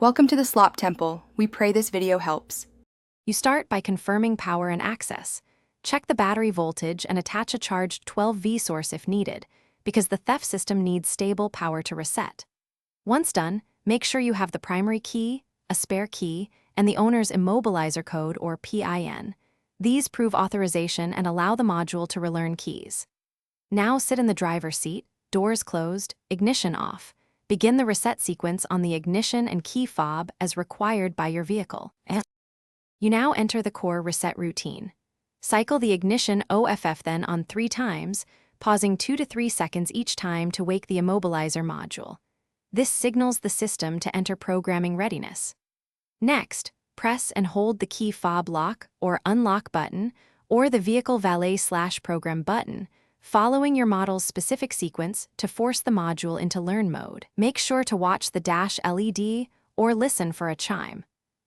Welcome to the Slop Temple. We pray this video helps. You start by confirming power and access. Check the battery voltage and attach a charged 12V source if needed, because the theft system needs stable power to reset. Once done, make sure you have the primary key, a spare key, and the owner's immobilizer code or PIN. These prove authorization and allow the module to relearn keys. Now sit in the driver's seat, doors closed, ignition off. Begin the reset sequence on the ignition and key fob as required by your vehicle. You now enter the core reset routine. Cycle the ignition OFF then on 3 times, pausing 2 to 3 seconds each time to wake the immobilizer module. This signals the system to enter programming readiness. Next, press and hold the key fob lock or unlock button or the vehicle valet/program button, following your model's specific sequence to force the module into learn mode. Make sure to watch the dash LED or listen for a chime.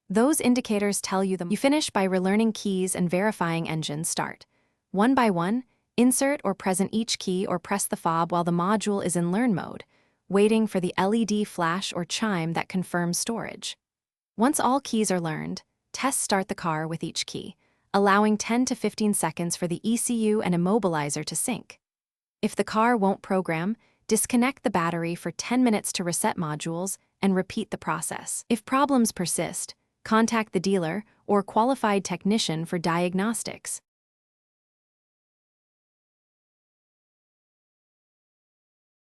Those indicators tell you you finish by relearning keys and verifying engine start. One by one, insert or present each key or press the fob while the module is in learn mode, waiting for the LED flash or chime that confirms storage. Once all keys are learned, test start the car with each key, allowing 10 to 15 seconds for the ECU and immobilizer to sync. If the car won't program, disconnect the battery for 10 minutes to reset modules and repeat the process. If problems persist, contact the dealer or qualified technician for diagnostics.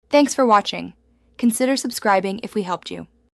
Thanks for watching. Consider subscribing if we helped you.